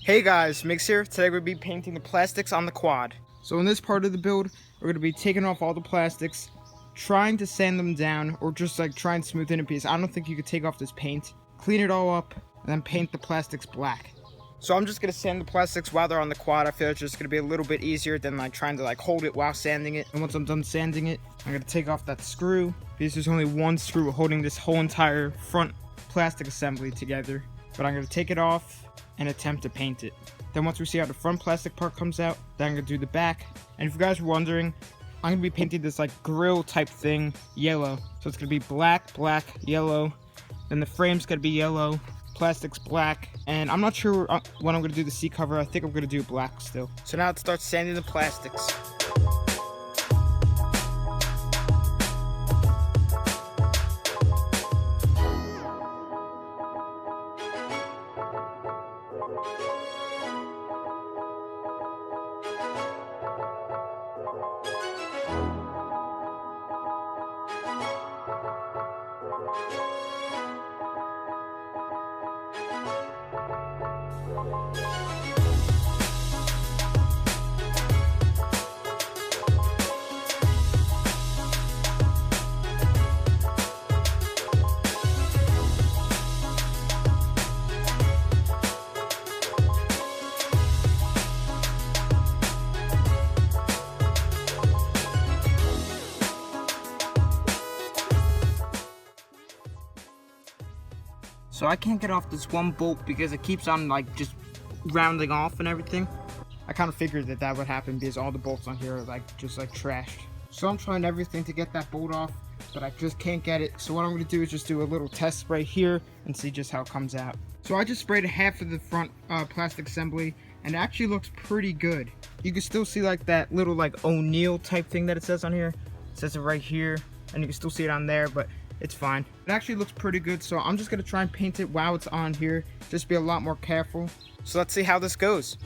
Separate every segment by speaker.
Speaker 1: Hey guys, Mix here. Today we'll be painting the plastics on the quad. So in this part of the build, we're going to be taking off all the plastics, trying to sand them down, or just like try and smooth in a piece. I don't think you could take off this paint, clean it all up, and then paint the plastics black. So I'm just going to sand the plastics while they're on the quad. I feel it's just going to be a little bit easier than like trying to like hold it while sanding it. And once I'm done sanding it, I'm going to take off that screw, because there's only one screw holding this whole entire front plastic assembly together. But I'm going to take it off and attempt to paint it. Then once we see how the front plastic part comes out, then I'm going to do the back. And if you guys were wondering, I'm going to be painting this like grill type thing yellow. So it's going to be black, black, yellow. Then the frame's going to be yellow, plastic's black. And I'm not sure when I'm going to do the seat cover. I think I'm going to do black still. So now let's start sanding the plastics. So I can't get off this one bolt because it keeps on like just rounding off and everything. I kind of figured that would happen because all the bolts on here are like just like trashed. So I'm trying everything to get that bolt off, but I just can't get it. So what I'm going to do is just do a little test spray here and see just how it comes out. So I just sprayed half of the front plastic assembly, and it actually looks pretty good. You can still see like that little like O'Neill type thing that it says on here. It says it right here, and you can still see it on there, but it's fine. It actually looks pretty good, so I'm just gonna try and paint it while it's on here. Just be a lot more careful. So let's see how this goes.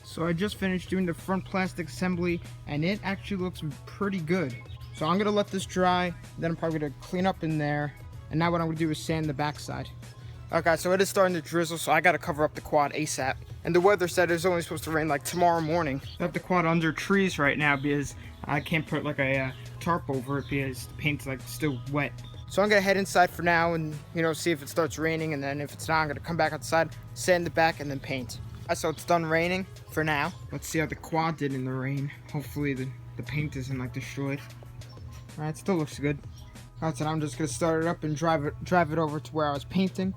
Speaker 1: So I just finished doing the front plastic assembly, and it actually looks pretty good. So I'm gonna let this dry, then I'm probably gonna clean up in there, and now what I'm gonna do is sand the backside. Okay, so it is starting to drizzle, so I gotta cover up the quad ASAP. And the weather said it's only supposed to rain like tomorrow morning. I have the quad under trees right now because I can't put like a tarp over it because the paint's like still wet. So I'm gonna head inside for now and see if it starts raining, and then if it's not, I'm gonna come back outside, sand the back, and then paint. So it's done raining for now. Let's see how the quad did in the rain. Hopefully the paint isn't like destroyed. Alright, still looks good. Alright, so now I'm just gonna start it up and drive it over to where I was painting.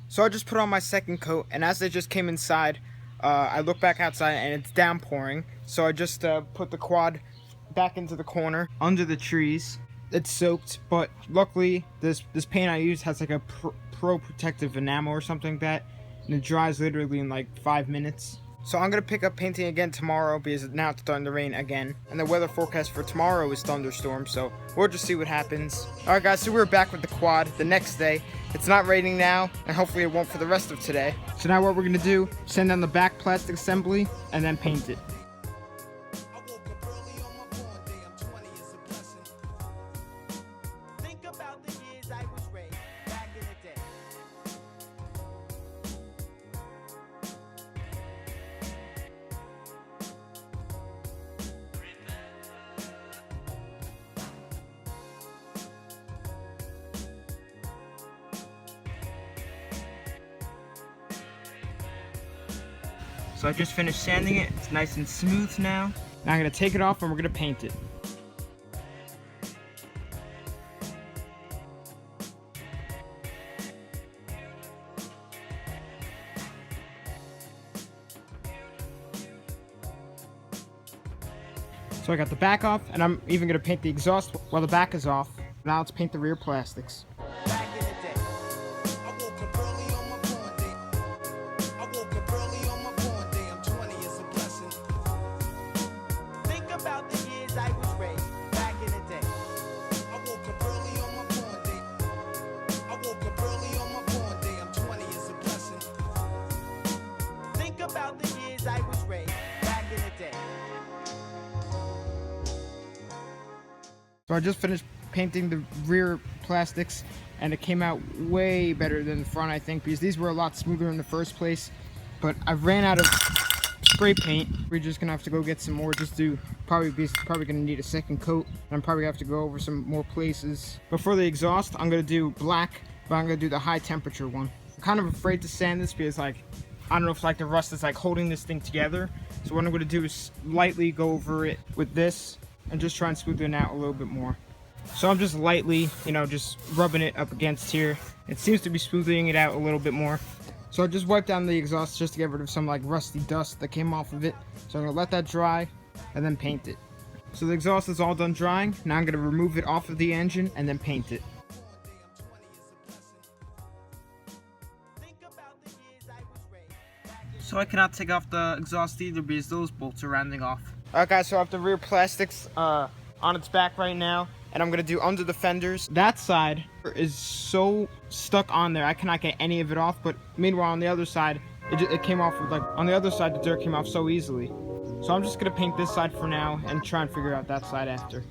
Speaker 1: So I just put on my second coat, and as I just came inside, I look back outside and it's downpouring. So I just put the quad back into the corner under the trees. It's soaked, but luckily this paint I used has like a pro protective enamel or something like that, and it dries literally in like 5 minutes. So I'm gonna pick up painting again tomorrow because now it's starting to rain again, and the weather forecast for tomorrow is thunderstorms, so we'll just see what happens. Alright guys, so we're back with the quad the next day. It's not raining now, and hopefully it won't for the rest of today. So now what we're gonna do, sand down the back plastic assembly and then paint it. So I just finished sanding it. It's nice and smooth now. Now I'm gonna take it off and we're gonna paint it. So I got the back off, and I'm even gonna paint the exhaust while the back is off. Now let's paint the rear plastics.
Speaker 2: Back in the day, I woke up early on my born day. I woke up early on my born day. I'm 20 is a blessing. Think about the years I was raised. Back in the day, I woke up early on my born day. I woke up early on my born day. I'm 20 is a blessing. Think about the years I was raised. Back in the day.
Speaker 1: So I just finished painting the rear plastics, and it came out way better than the front, I think, because these were a lot smoother in the first place. But I ran out of spray paint. We're just gonna have to go get some more, just to probably gonna need a second coat, and I'm probably gonna have to go over some more places. But for the exhaust, I'm gonna do black, but I'm gonna do the high temperature one. I'm kind of afraid to sand this because, like, I don't know if like the rust is like holding this thing together. So what I'm gonna do is lightly go over it with this and just try and smooth it out a little bit more. So I'm just lightly, just rubbing it up against here. It seems to be smoothing it out a little bit more. So I just wiped down the exhaust just to get rid of some like rusty dust that came off of it. So I'm gonna let that dry and then paint it. So the exhaust is all done drying. Now I'm gonna remove it off of the engine and then paint it. So I cannot take off the exhaust either because those bolts are rounding off. Alright guys, so I have the rear plastics on its back right now, and I'm gonna do under the fenders. That side is so stuck on there, I cannot get any of it off, but meanwhile on the other side, it came off with, like, on the other side the dirt came off so easily. So I'm just gonna paint this side for now and try and figure out that side after.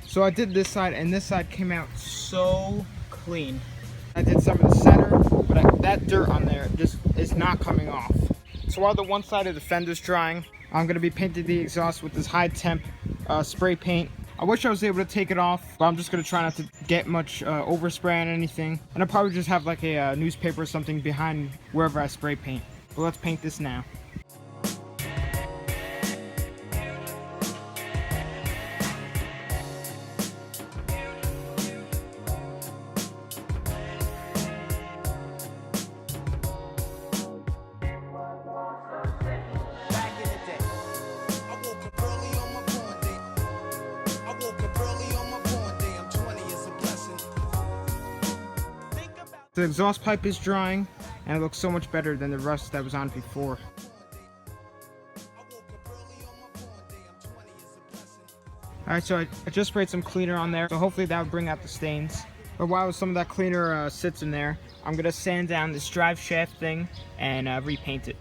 Speaker 1: So I did this side, and this side came out so clean. I did some of the center, but that dirt on there just is not coming off. So while the one side of the fender's drying, I'm going to be painting the exhaust with this high temp spray paint. I wish I was able to take it off, but I'm just going to try not to get much overspray on anything. And I'll probably just have like a newspaper or something behind wherever I spray paint. But let's paint this now. The exhaust pipe is drying, and it looks so much better than the rust that was on before. Alright, so I just sprayed some cleaner on there, so hopefully that will bring out the stains. But while some of that cleaner sits in there, I'm going to sand down this drive shaft thing and repaint it.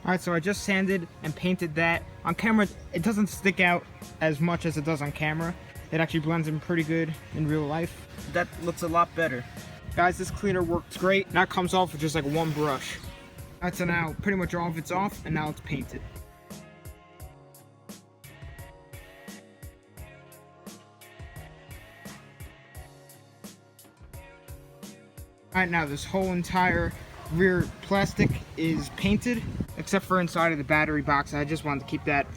Speaker 1: Alright, so I just sanded and painted that. On camera, it doesn't stick out as much as it does on camera. It actually blends in pretty good in real life. That looks a lot better. Guys, this cleaner works great. Now it comes off with just like one brush. Alright, so now pretty much all of it's off, and now let's paint it. Alright, now this whole entire rear plastic is painted, except for inside of the battery box. I just wanted to keep that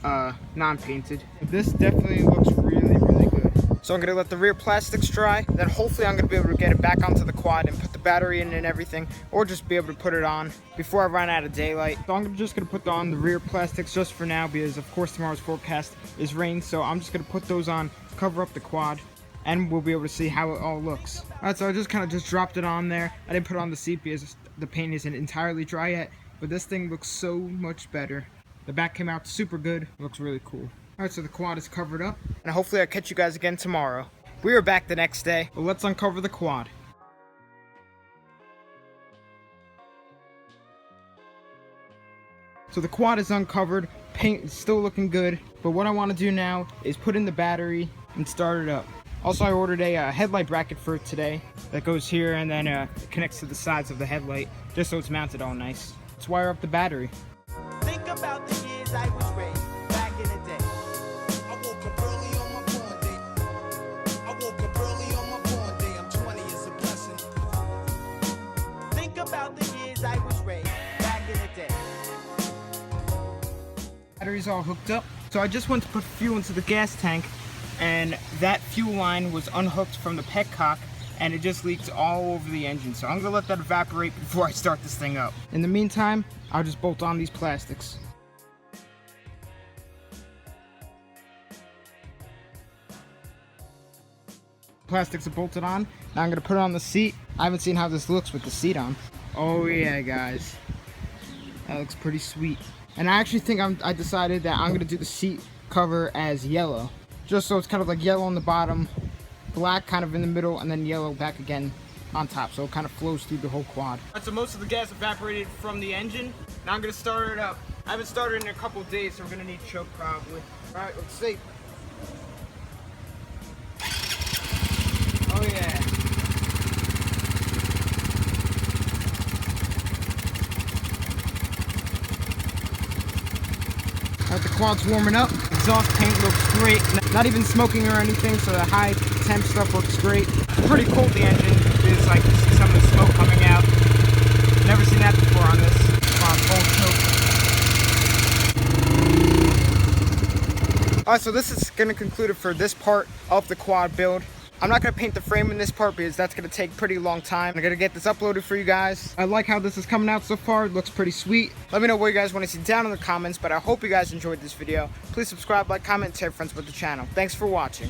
Speaker 1: non-painted. This definitely looks really, really good. So I'm going to let the rear plastics dry, then hopefully I'm going to be able to get it back onto the quad and put the battery in and everything, or just be able to put it on before I run out of daylight. So I'm just going to put on the rear plastics just for now, because of course tomorrow's forecast is rain, so I'm just going to put those on, cover up the quad, and we'll be able to see how it all looks. Alright, so I just kind of dropped it on there. I didn't put it on the seat because the paint isn't entirely dry yet, but this thing looks so much better. The back came out super good. It looks really cool. Alright, so the quad is covered up, and hopefully I'll catch you guys again tomorrow. We are back the next day, but let's uncover the quad. So the quad is uncovered, paint is still looking good, but what I want to do now is put in the battery and start it up. Also, I ordered a headlight bracket for it today that goes here and then connects to the sides of the headlight, just so it's mounted all nice. Let's wire up the battery.
Speaker 2: Think about the years I was raised back in the day.
Speaker 1: battery's all hooked up. So I just went to put fuel into the gas tank, and that fuel line was unhooked from the petcock, and it just leaked all over the engine. So I'm gonna let that evaporate before I start this thing up. In the meantime, I'll just bolt on these plastics. Plastics are bolted on. Now I'm gonna put it on the seat. I haven't seen how this looks with the seat on. Oh yeah, guys. That looks pretty sweet. And I actually think I decided that I'm gonna do the seat cover as yellow. Just so it's kind of like yellow on the bottom, black kind of in the middle, and then yellow back again on top. So it kind of flows through the whole quad. Right, so most of the gas evaporated from the engine. Now I'm gonna start it up. I haven't started in a couple of days, so we're gonna need choke probably. All right, let's see. Oh yeah. Alright, the quad's warming up. Exhaust paint looks great. Not even smoking or anything, so the high temp stuff looks great. It's pretty cool, the engine. There's like, you see some of the smoke coming out. Never seen that before on this. Full choke. Alright, so this is gonna conclude it for this part of the quad build. I'm not going to paint the frame in this part because that's going to take pretty long time. I'm going to get this uploaded for you guys. I like how this is coming out so far. It looks pretty sweet. Let me know what you guys want to see down in the comments, but I hope you guys enjoyed this video. Please subscribe, like, comment, and tell your friends about the channel. Thanks for watching.